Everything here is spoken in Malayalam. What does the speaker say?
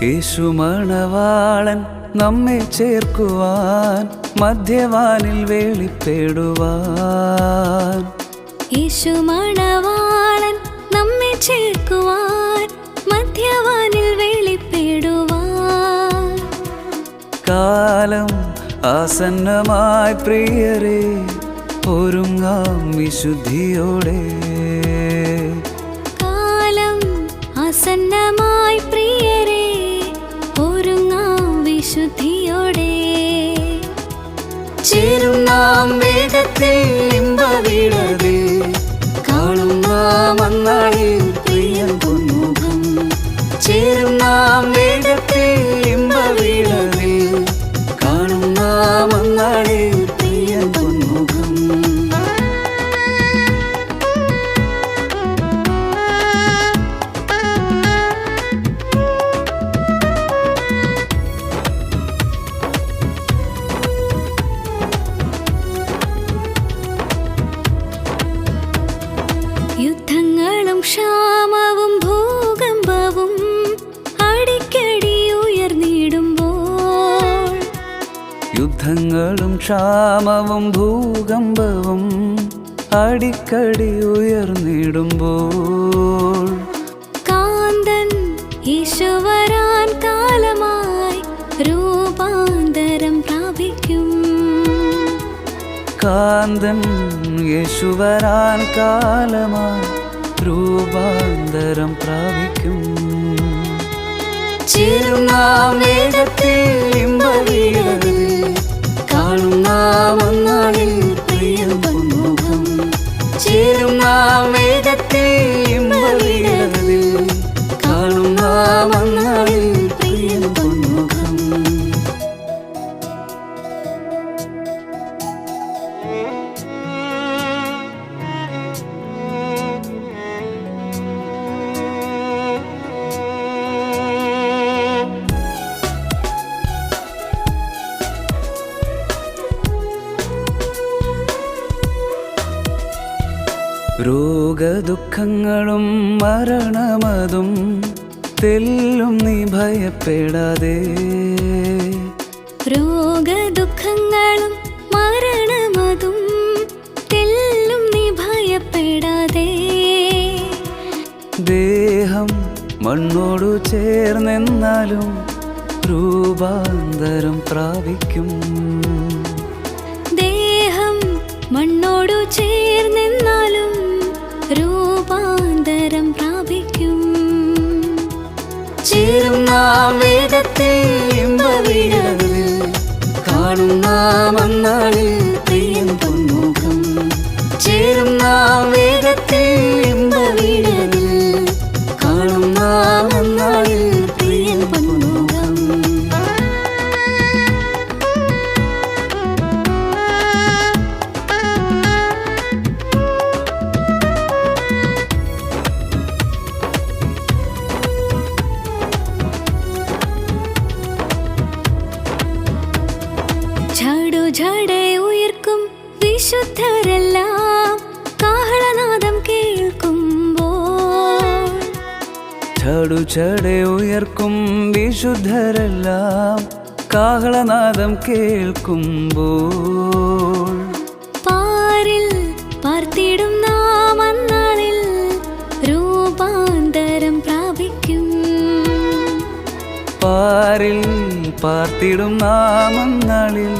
യേശു മണവാളൻ നമ്മെ ചേർക്കുവാൻ മധ്യവാനിൽ വെളിപ്പെടുവാൻ. യേശു മണവാളൻ നമ്മെ ചേർക്കുവാൻ മധ്യവാനിൽ വെളിപ്പെടുവാൻ. കാലം ആസന്നമായി പ്രിയരേ, ഒരുങ്ങാം വിശുദ്ധിയോടെ. കാലം ആസന്നമായി പ്രിയരേ, ഒരുങ്ങാം വിശുദ്ധിയോടെ. ചേരും നാം വേഗത്തിൽ ഇമ്പവീടതിൽ, കാണും നാം അന്നാളിൽ പ്രിയൻ പൊന്മുഖം. ചേരും നാം വേഗത്തിൽ ഇമ്പവീടതിൽ, കാണും നാം അന്നാളിൽ പ്രിയൻ പൊന്മുഖം. യുദ്ധങ്ങളും ക്ഷാമവും ഭൂകമ്പവും അടിക്കടി ഉയർന്നിടുമ്പോൾ. യുദ്ധങ്ങളും ക്ഷാമവും ഭൂകമ്പവും അടിക്കടി ഉയർന്നിടുമ്പോൾ. കാന്തൻ യേശു വരാൻ കാലമായി രൂപാന്തരം പ്രാപിക്കും. കാന്തൻ യേശു വരാൻ കാലമായി രൂപാന്തരം പ്രാപിക്കും. ചേരും നാം വേഗത്തിൽ ഇമ്പവീടതിൽ, കാണും നാം അന്നാളിൽ പ്രിയൻ പൊന്മുഖം. ചേരും നാം വേഗത്തിൽ ഇമ്പവീടതിൽ, കാണും നാം അന്നാളിൽ പ്രിയൻ പൊന്മുഖം. രോഗദുഃഖങ്ങളും മരണമതും തെല്ലും നീ ഭയപ്പെടാതെ. രോഗദുഃഖങ്ങളും മരണമതും തെല്ലും നീ ഭയപ്പെടാതെ. ദേഹം മണ്ണോടു ചേർന്നെന്നാലും രൂപാന്തരം പ്രാപിക്കും. ദേഹം മണ്ണോടു ചേർന്നെന്നാലും രൂപാന്തരം പ്രാപിക്കും. ചേരും നാം വേഗത്തിൽ ഇമ്പവീടതിൽ, കാണും നാം അന്നാളിൽ പ്രിയൻ പൊന്മുഖം. ചേരും നാം വേഗത്തിൽ ഇമ്പവീടതിൽ, കാണും നാം അന്നാളിൽ പ്രിയൻ പൊന്മുഖം. ഝാടേ ഉയർക്കും വിശുദ്ധരെല്ലാം കാഹളനാദം കേൾക്കുമ്പോൾ. ചടേ ഉയർക്കും വിശുദ്ധരെല്ലാം കാഹളനാദം കേൾക്കുമ്പോൾ. പാരിൽ പാർത്തിടും നാം അന്നാളിൽ രൂപാന്തരം പ്രാപിക്കും. പാരിൽ പാർത്തിടും നാം അന്നാളിൽ